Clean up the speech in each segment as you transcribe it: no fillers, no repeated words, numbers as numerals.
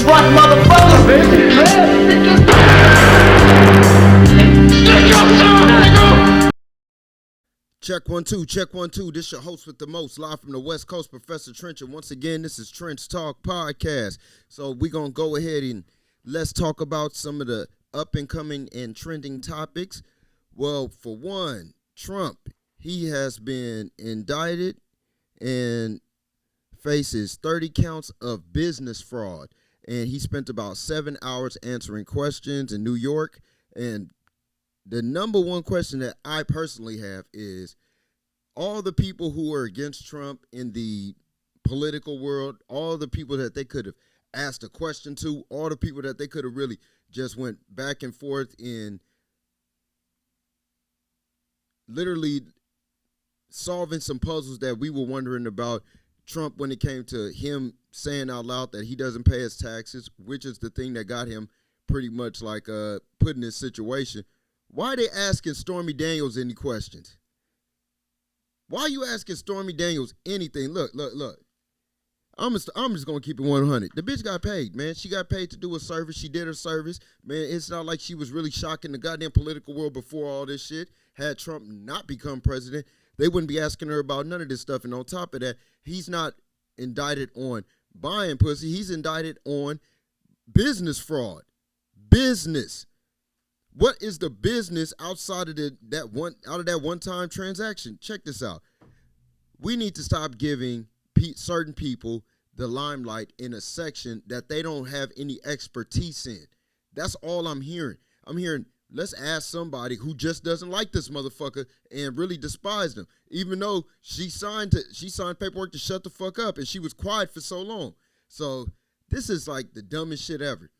front, motherfucker. Check 1 2, check 1 2. This your host with the most, live from the West Coast, Professor Trynch. And once again, this is Trynch Talk Podcast. So we're going to go ahead and let's talk about some of the up and coming and trending topics. Well, for one, Trump, he has been indicted and faces 30 counts of business fraud. And he spent about 7 hours answering questions in New York. And the number one question that I personally have is all the people who are against Trump in the political world, all the people that they could have asked a question to, all the people that they could have really just went back and forth in literally solving some puzzles that we were wondering about Trump when it came to him saying out loud that he doesn't pay his taxes, which is the thing that got him pretty much like put in this situation. Why are they asking Stormy Daniels any questions? Why are you asking Stormy Daniels anything? Look. I'm just going to keep it 100. The bitch got paid, man. She got paid to do a service. She did her service. Man, it's not like she was really shocking the goddamn political world before all this shit. Had Trump not become president, they wouldn't be asking her about none of this stuff. And on top of that, he's not indicted on buying pussy. He's indicted on business fraud. Business. What is the business outside of that one-time transaction? Check this out. We need to stop giving certain people the limelight in a section that they don't have any expertise in. That's all I'm hearing. I'm hearing, let's ask somebody who just doesn't like this motherfucker and really despised him, even though she signed paperwork to shut the fuck up and she was quiet for so long. So this is like the dumbest shit ever.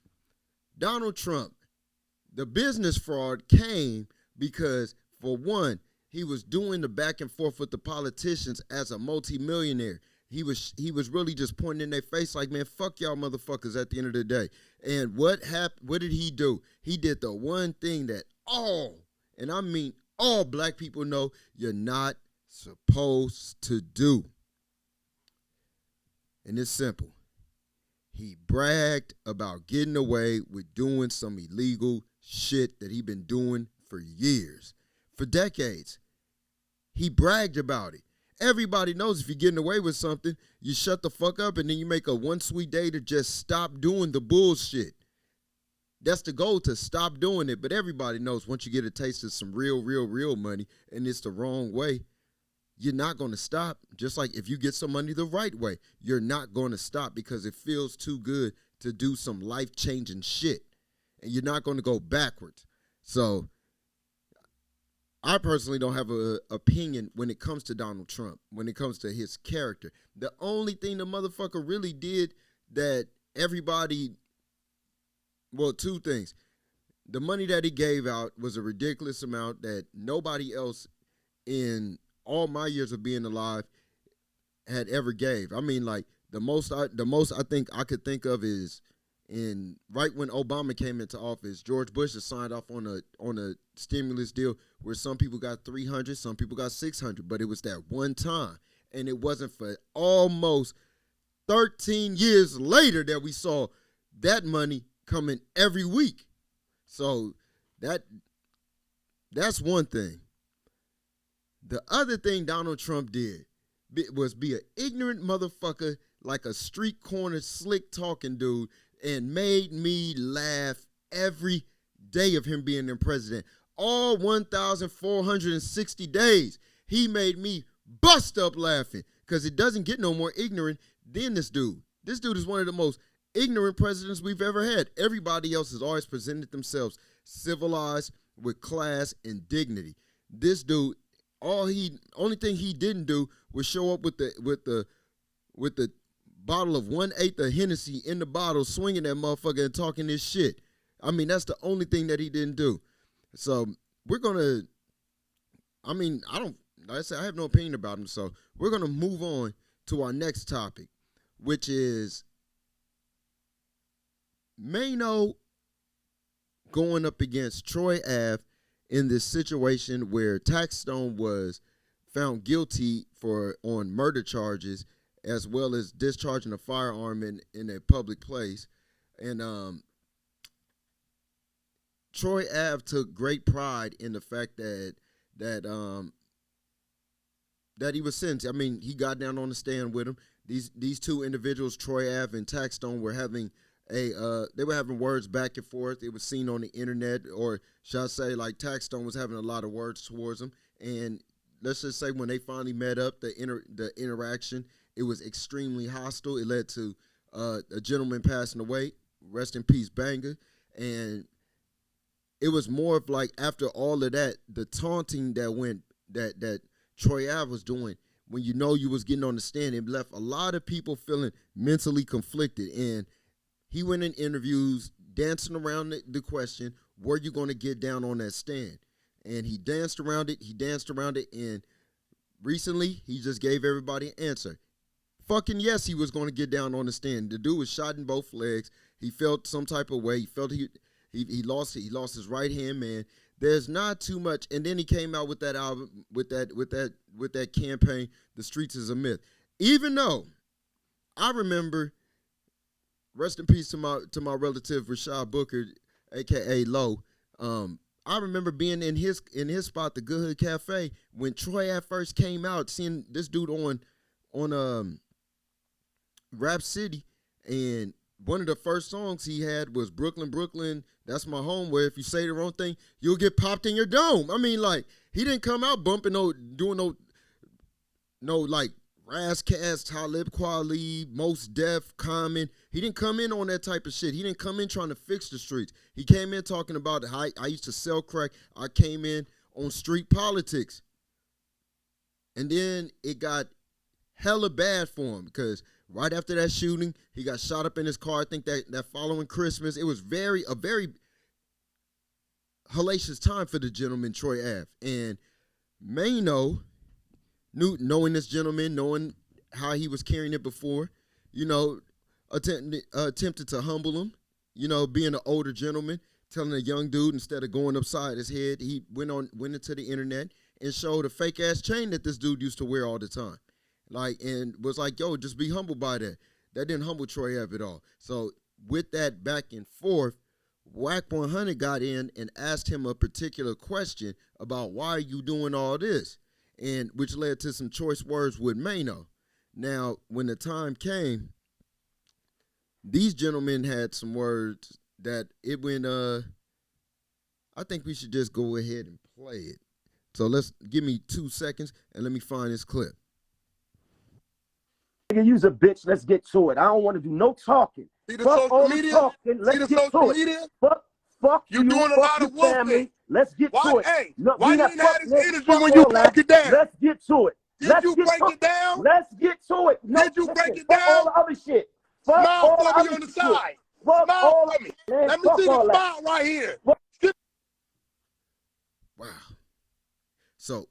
Donald Trump. The business fraud came because, for one, he was doing the back and forth with the politicians as a multimillionaire. He was really just pointing in their face like, man, fuck y'all motherfuckers at the end of the day. And what happened? What did he do? He did the one thing that and I mean all black people know you're not supposed to do. And it's simple. He bragged about getting away with doing some illegal shit that he been doing for years, for decades. He bragged about it. Everybody knows if you're getting away with something, you shut the fuck up and then you make a one sweet day to just stop doing the bullshit. That's the goal, to stop doing it. But everybody knows once you get a taste of some real money and it's the wrong way, you're not going to stop. Just like if you get some money the right way, you're not going to stop because it feels too good to do some life-changing shit. And you're not going to go backwards. So I personally don't have an opinion when it comes to Donald Trump, when it comes to his character. The only thing the motherfucker really did that everybody, well, two things. The money that he gave out was a ridiculous amount that nobody else in all my years of being alive had ever gave. I mean, like the most I think I could think of is right when Obama came into office, George Bush has signed off on a stimulus deal where some people got 300, some people got 600, but it was that one time, and it wasn't for almost 13 years later that we saw that money coming every week. So that's one thing. The other thing Donald Trump did was be an ignorant motherfucker, like a street corner slick talking dude, and made me laugh every day of him being in president. All 1,460 days, he made me bust up laughing because it doesn't get no more ignorant than this dude. This dude is one of the most ignorant presidents we've ever had. Everybody else has always presented themselves civilized with class and dignity. This dude, only thing he didn't do was show up with the bottle of 1/8 of Hennessy in the bottle, swinging that motherfucker and talking this shit. I mean, that's the only thing that he didn't do. So we're gonna, like I said, I have no opinion about him. So we're gonna move on to our next topic, which is Marino going up against Troy Ave in this situation where Taxstone was found guilty on murder charges as well as discharging a firearm in a public place. And Troy Ave took great pride in the fact that that he was sentenced. I mean, he got down on the stand with him. These two individuals, Troy Ave and Taxstone, were having they were having words back and forth. It was seen on the internet, or should I say, like Taxstone was having a lot of words towards him. And let's just say when they finally met up, the interaction, it was extremely hostile. It led to a gentleman passing away. Rest in peace, Banger. And it was more of like after all of that, the taunting that Troy Ave was doing, when you know you was getting on the stand, it left a lot of people feeling mentally conflicted. And he went in interviews dancing around the question, were you going to get down on that stand? And he danced around it, and recently he just gave everybody an answer. Fucking yes, he was going to get down on the stand. The dude was shot in both legs. He felt some type of way. He felt he lost his right hand, man. There's not too much, and then he came out with that album, with that campaign, "The Streets Is a Myth." Even though I remember, rest in peace to my relative Rashad Booker, aka Low. I remember being in his spot, the Good Hood Cafe, when Troy at first came out, seeing this dude on Rap City, and one of the first songs he had was "Brooklyn, Brooklyn, That's My Home," where if you say the wrong thing, you'll get popped in your dome. I mean, like, he didn't come out bumping doing no like Razzcast, Talib Kweli, Most Def, Common. He didn't come in on that type of shit. He didn't come in trying to fix the streets. He came in talking about how I used to sell crack. I came in on street politics. And then it got hella bad for him because right after that shooting, he got shot up in his car. I think that following Christmas, it was a very hellacious time for the gentleman, Troy Ave. And Marino, knowing this gentleman, knowing how he was carrying it before, attempted to humble him, being an older gentleman, telling a young dude instead of going upside his head, he went into the internet and showed a fake ass chain that this dude used to wear all the time. And was like, yo, just be humbled by that. That didn't humble Troy Ave at all. So with that back and forth, Wack100 got in and asked him a particular question about why are you doing all this? And which led to some choice words with Marino. Now, when the time came, these gentlemen had some words that it went, I think we should just go ahead and play it. So give me 2 seconds and let me find this clip. You's a bitch. Let's get to it. I don't want to do no talking. See the Fuck social media? Talking. Let's get to it. Fuck you doing a lot of family. Let's get to it. Hey, no, why you didn't have this energy when you broke it down? Let's get to it. Did you break it down? Let's get to it. No, did you break it fuck down? all the other shit. Fuck smile all for me on the side. Fuck smile all for me. Man, let me see the smile right here. Wow. So,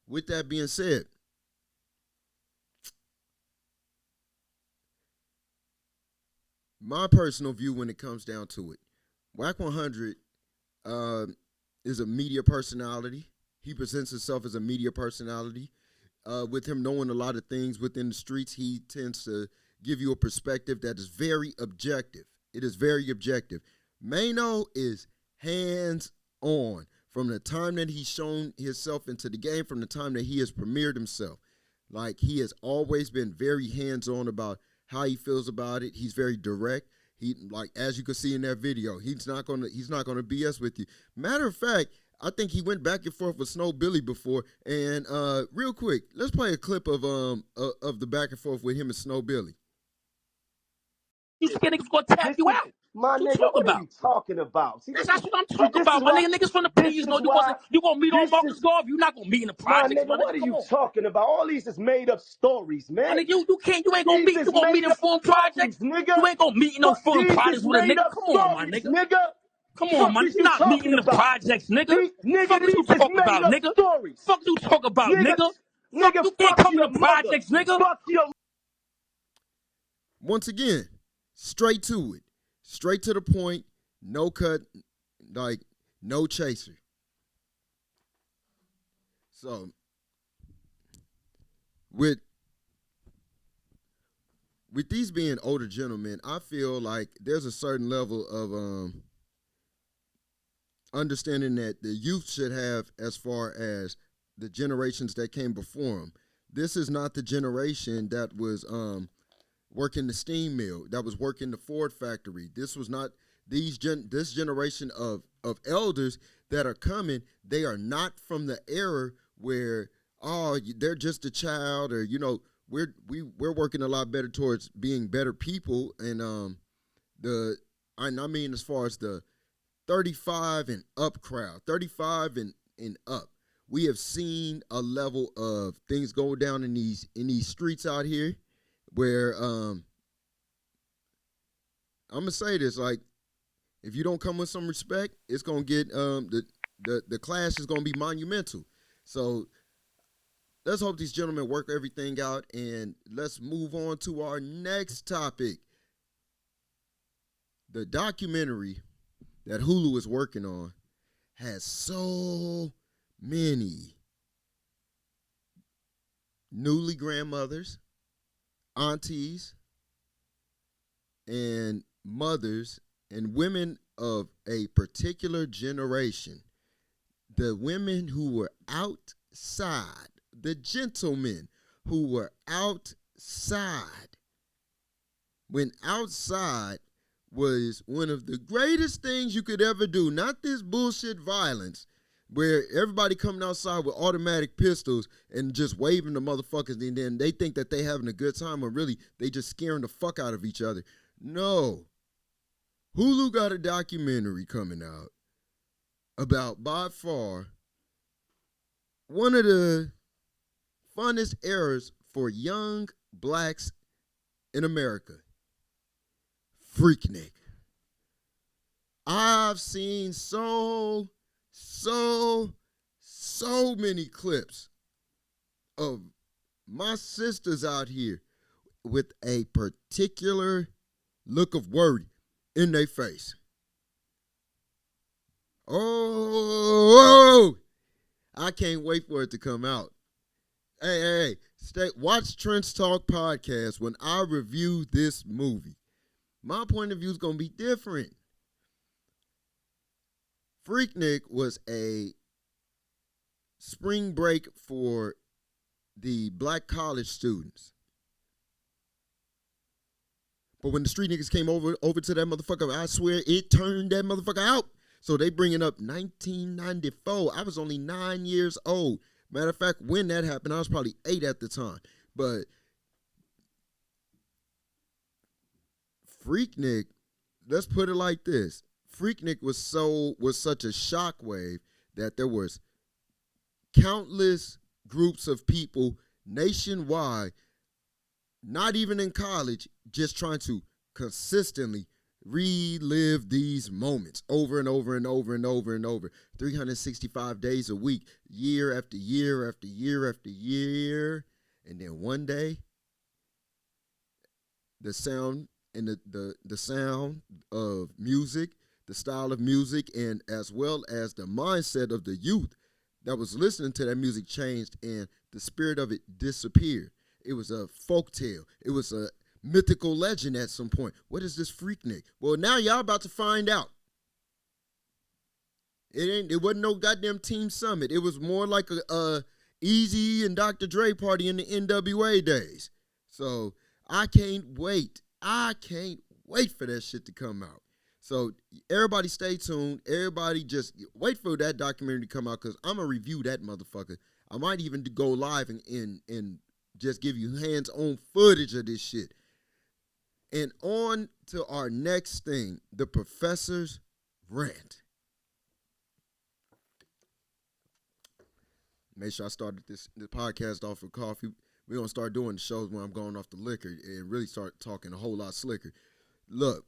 with that being said, my personal view when it comes down to it, Wack100 is a media personality. He presents himself as a media personality. With him knowing a lot of things within the streets, he tends to give you a perspective that is very objective. It is very objective. Marino is hands-on from the time that he's shown himself into the game, from the time that he has premiered himself. Like, he has always been very hands-on about how he feels about it. He's very direct. He, like, as you can see in that video, he's not gonna BS with you. Matter of fact, I think he went back and forth with Snow Billy before. And real quick, let's play a clip of the back and forth with him and Snow Billy. You scared niggas gonna tap you out. My nigga, what are you talking about? See, that's what I'm talking about, my nigga. Niggas from the previous know you gonna meet on Marcus Garvey. You're not gonna meet in the projects, my nigga. What are you talking about? All these is made up stories, man. Nigga, you ain't gonna meet. You gonna meet in foreign projects, nigga. You ain't gonna meet in no foreign projects with a nigga. Come on, my nigga. Come on, man. You're not meeting in the projects, nigga. Fuck you talking about, nigga. Fuck you talking about, nigga. Fuck you can't come in the projects, nigga. Once again, straight to it. Straight to the point. No cut. Like, no chaser. So, with with these being older gentlemen, I feel like there's a certain level of understanding that the youth should have as far as the generations that came before them. This is not the generation that was working the steam mill, that was working the Ford factory. This was not this generation of elders that are coming. They are not from the era where they're just a child, or we're working a lot better towards being better people. And I mean as far as the 35 and up crowd, 35 and up, we have seen a level of things go down in these streets out here where I'm gonna say this, like, if you don't come with some respect, it's gonna get the clash is gonna be monumental. So let's hope these gentlemen work everything out, and let's move on to our next topic. The documentary that Hulu is working on has so many newly grandmothers, aunties, and mothers, and women of a particular generation. The women who were outside, the gentlemen who were outside, when outside was one of the greatest things you could ever do. Not this bullshit violence where everybody coming outside with automatic pistols and just waving the motherfuckers, and then they think that they having a good time, when really they just scaring the fuck out of each other. No. Hulu got a documentary coming out about, by far, one of the funnest eras for young blacks in America. Freaknik. I've seen so many clips of my sisters out here with a particular look of worry in their face. Oh, I can't wait for it to come out. Hey, watch Trynch Talk podcast when I review this movie. My point of view is going to be different. Freaknik was a spring break for the black college students. But when the street niggas came over to that motherfucker, I swear it turned that motherfucker out. So they bringing up 1994. I was only 9 years old. Matter of fact, when that happened, I was probably 8 at the time. But Freaknik, let's put it like this. Freaknik was such a shockwave that there was countless groups of people nationwide, not even in college, just trying to consistently relive these moments over and over and over and over and over. 365 days a week, year after year after year after year. And then one day, the sound and the sound of music, the style of music, and as well as the mindset of the youth that was listening to that music changed, and the spirit of it disappeared. It was a folktale. It was a mythical legend at some point. What is this Freaknik? Well, now y'all about to find out. It wasn't no goddamn Team Summit. It was more like a Easy and Dr. Dre party in the NWA days. So I can't wait. I can't wait for that shit to come out. So everybody stay tuned. Everybody just wait for that documentary to come out, because I'm going to review that motherfucker. I might even go live and just give you hands-on footage of this shit. And on to our next thing, the professor's rant. Make sure I started this podcast off with coffee. We're going to start doing the shows when I'm going off the liquor and really start talking a whole lot slicker. Look,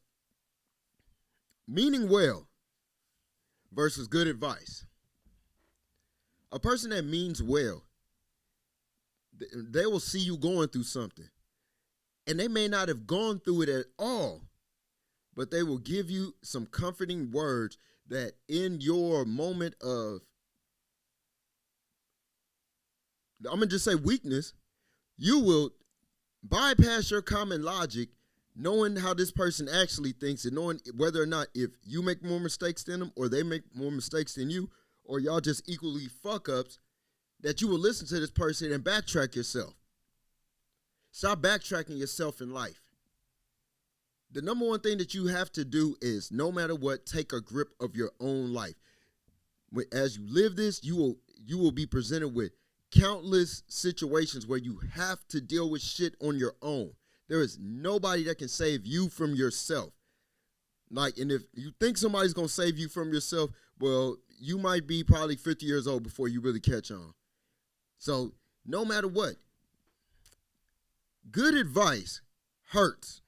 meaning well versus good advice. A person that means well, they will see you going through something. And they may not have gone through it at all, but they will give you some comforting words that in your moment of, I'm going to just say weakness, you will bypass your common logic, knowing how this person actually thinks and knowing whether or not if you make more mistakes than them or they make more mistakes than you or y'all just equally fuck ups, that you will listen to this person and backtrack yourself. Stop backtracking yourself in life. The number one thing that you have to do is, no matter what, take a grip of your own life. As you live this, you will be presented with countless situations where you have to deal with shit on your own. There is nobody that can save you from yourself. Like, and if you think somebody's gonna save you from yourself, well, you might be probably 50 years old before you really catch on. So, no matter what, good advice hurts.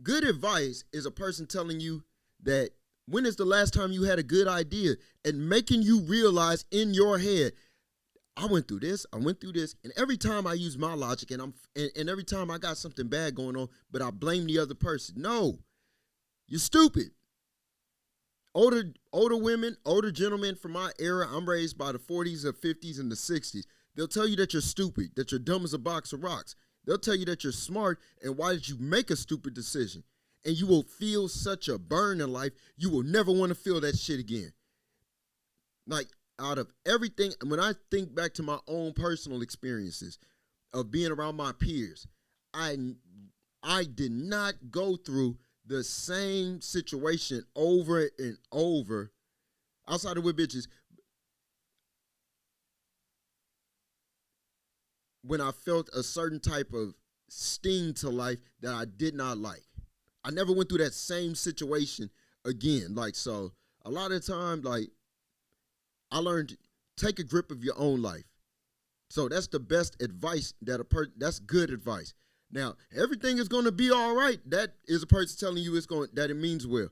Good advice is a person telling you that when is the last time you had a good idea and making you realize in your head, I went through this, and every time I use my logic and every time I got something bad going on, but I blame the other person. No, you're stupid. Older women, older gentlemen from my era, I'm raised by the 40s, the 50s, and the 60s. They'll tell you that you're stupid, that you're dumb as a box of rocks. They'll tell you that you're smart, and why did you make a stupid decision? And you will feel such a burn in life, you will never want to feel that shit again. Like, out of everything, when I think back to my own personal experiences of being around my peers, I did not go through the same situation over and over outside of with bitches when I felt a certain type of sting to life that I did not like. I never went through that same situation again. Like, so a lot of the time, like, I learned, take a grip of your own life. So that's the best advice that that's good advice. Now, everything is going to be all right. That is a person telling you that it means well.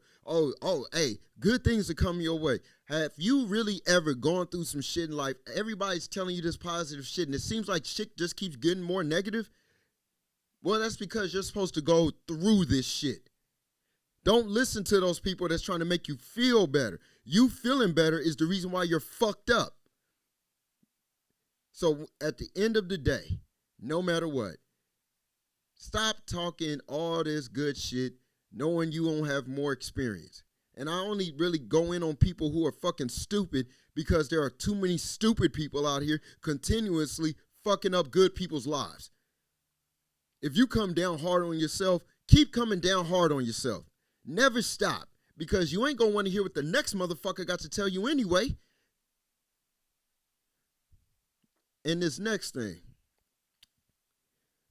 Hey, good things are coming your way. Have you really ever gone through some shit in life? Everybody's telling you this positive shit, and it seems like shit just keeps getting more negative. Well, that's because you're supposed to go through this shit. Don't listen to those people that's trying to make you feel better. You feeling better is the reason why you're fucked up. So at the end of the day, no matter what, stop talking all this good shit knowing you won't have more experience. And I only really go in on people who are fucking stupid because there are too many stupid people out here continuously fucking up good people's lives. If you come down hard on yourself, keep coming down hard on yourself. Never stop, because you ain't gonna want to hear what the next motherfucker got to tell you anyway. And this next thing,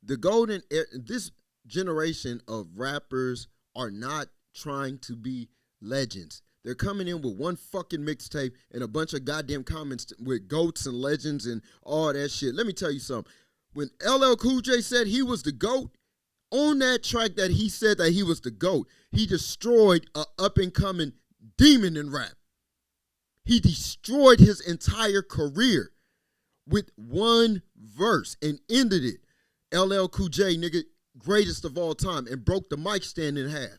this generation of rappers are not trying to be legends. They're coming in with one fucking mixtape and a bunch of goddamn comments with goats and legends and all that shit. Let me tell you something. When LL Cool J said he was the GOAT, on that track that he said that he was the GOAT, he destroyed a up-and-coming demon in rap. He destroyed his entire career with one verse and ended it. LL Cool J, nigga, greatest of all time, and broke the mic stand in half.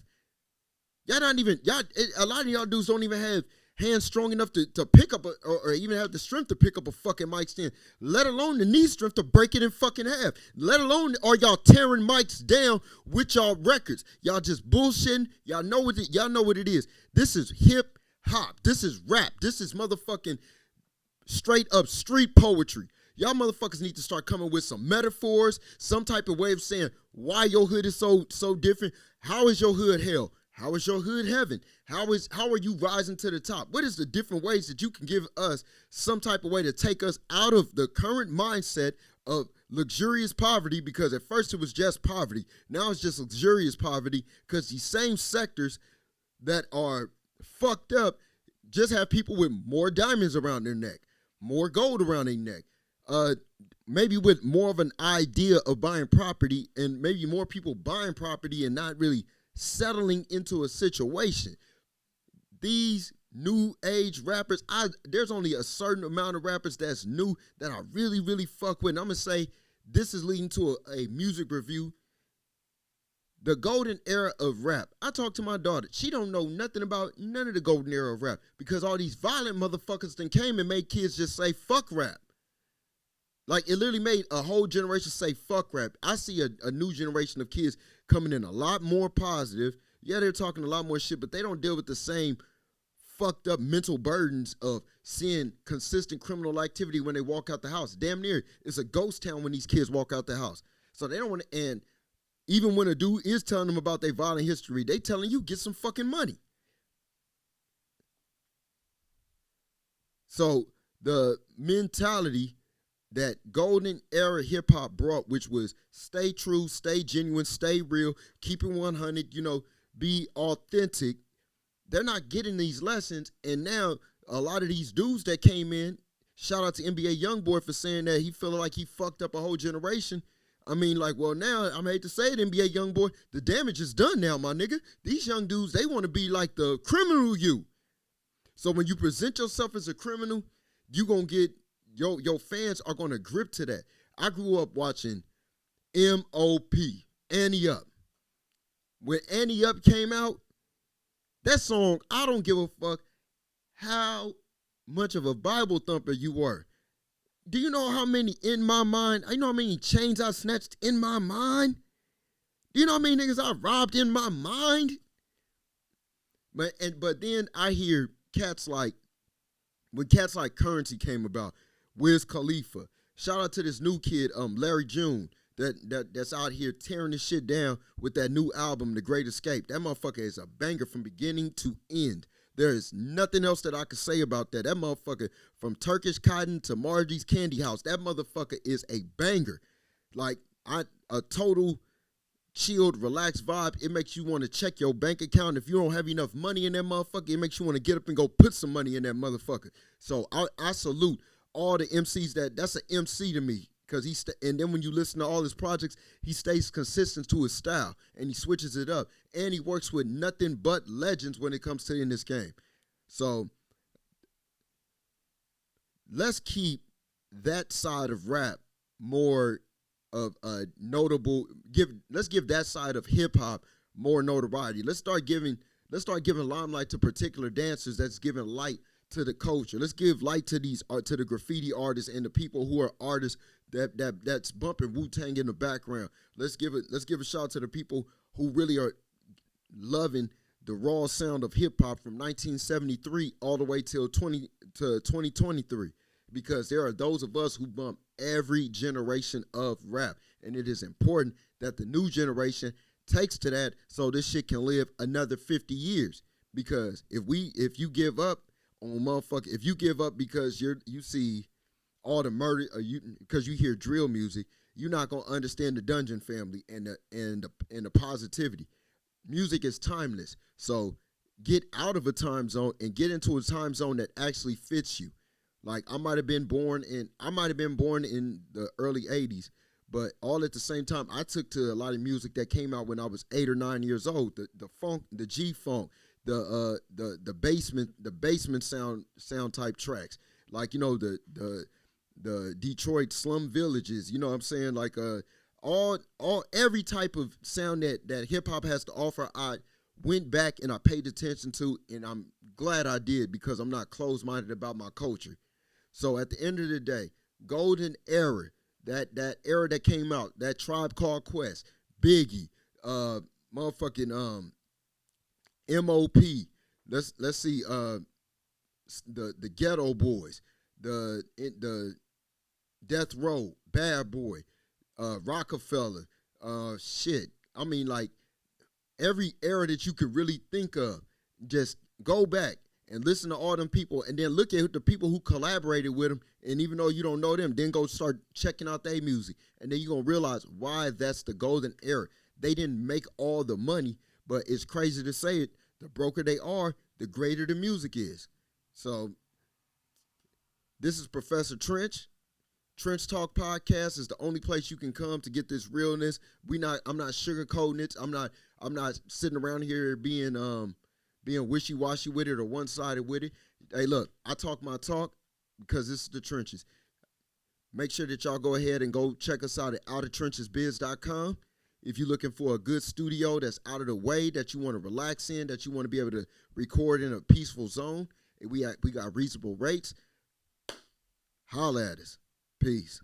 A lot of y'all dudes don't even have hands strong enough to pick up or even have the strength to pick up a fucking mic stand, let alone the knee strength to break it in fucking half, let alone are y'all tearing mics down with y'all records. Y'all just bullshitting. Y'all know what it is. This is hip hop. This is rap. This is motherfucking straight up street poetry. Y'all motherfuckers need to start coming with some metaphors, some type of way of saying why your hood is so different. How is your hood hell? How is your hood heaven? How are you rising to the top? What is the different ways that you can give us some type of way to take us out of the current mindset of luxurious poverty? Because at first it was just poverty. Now it's just luxurious poverty because these same sectors that are fucked up just have people with more diamonds around their neck, more gold around their neck, maybe with more of an idea of buying property, and maybe more people buying property and not really settling into a situation. These new age rappers, there's only a certain amount of rappers that's new that I really, really fuck with. And I'm going to say this is leading to a music review. The golden era of rap. I talked to my daughter. She don't know nothing about none of the golden era of rap because all these violent motherfuckers then came and made kids just say fuck rap. Like, it literally made a whole generation say fuck rap. I see a new generation of kids coming in a lot more positive. Yeah, they're talking a lot more shit, but they don't deal with the same fucked up mental burdens of seeing consistent criminal activity when they walk out the house. Damn near, it's a ghost town when these kids walk out the house. So they don't want to, and even when a dude is telling them about their violent history, they telling you, get some fucking money. So the mentality that golden era hip hop brought, which was stay true, stay genuine, stay real, keep it 100, be authentic. They're not getting these lessons. And now a lot of these dudes that came in, shout out to NBA Youngboy for saying that he feeling like he fucked up a whole generation. I mean, like, well, now, I hate to say it, NBA Youngboy, the damage is done now, my nigga. These young dudes, they want to be like the criminal you. So when you present yourself as a criminal, you going to get, your fans are going to grip to that. I grew up watching M.O.P., Annie Up. When Annie Up came out, that song, I don't give a fuck how much of a Bible thumper you were. Do you know how many in my mind, you know how many chains I snatched in my mind? Do you know how many niggas I robbed in my mind? But then I hear cats like, when cats like Currency came about, Wiz Khalifa. Shout out to this new kid, Larry June, that's out here tearing this shit down with that new album, The Great Escape. That motherfucker is a banger from beginning to end. There is nothing else that I could say about that. That motherfucker, from Turkish Cotton to Margie's Candy House, that motherfucker is a banger. Like, a total chilled, relaxed vibe. It makes you want to check your bank account. If you don't have enough money in that motherfucker, it makes you want to get up and go put some money in that motherfucker. So I salute all the MCs that's an MC to me. Because and then when you listen to all his projects, he stays consistent to his style and he switches it up. And he works with nothing but legends when it comes to in this game. So let's keep that side of rap more of a notable. Let's give that side of hip hop more notoriety. Let's start giving limelight to particular dancers that's giving light to the culture. Let's give light to to the graffiti artists and the people who are artists that's bumping Wu-Tang in the background. Let's give a shout out to the people who really are loving the raw sound of hip hop from 1973 all the way till 2023, because there are those of us who bump every generation of rap, and it is important that the new generation takes to that so this shit can live another 50 years. Because if you give up on motherfucker, if you give up because you see all the murder, because you hear drill music, you're not gonna understand the Dungeon Family and the positivity. Music is timeless, so get out of a time zone and get into a time zone that actually fits you. Like, I might have been born in the early '80s, but all at the same time, I took to a lot of music that came out when I was 8 or 9 years old. The funk, the G funk, the basement sound type tracks, like the Detroit slum villages, you know what I'm saying? Like every type of sound that hip hop has to offer, I went back and I paid attention to, and I'm glad I did, because I'm not closed-minded about my culture. So at the end of the day, golden era, that era that came out, that Tribe Called Quest, Biggie, motherfucking M.O.P. Let's see, the Ghetto Boys, the Death Row, Bad Boy, Rockefeller, shit. I mean, like, every era that you could really think of, just go back and listen to all them people, and then look at the people who collaborated with them, and even though you don't know them, then go start checking out their music, and then you're going to realize why that's the golden era. They didn't make all the money, but it's crazy to say it, the broker they are, the greater the music is. So this is Professor Trynch. Trynch Talk Podcast is the only place you can come to get this realness. I'm not sugarcoating it. I'm not sitting around here being wishy-washy with it or one-sided with it. Hey, look, I talk my talk because this is the trenches. Make sure that y'all go ahead and go check us out at outertrenchesbiz.com. If you're looking for a good studio that's out of the way, that you want to relax in, that you want to be able to record in a peaceful zone, we got reasonable rates. Holla at us. Peace.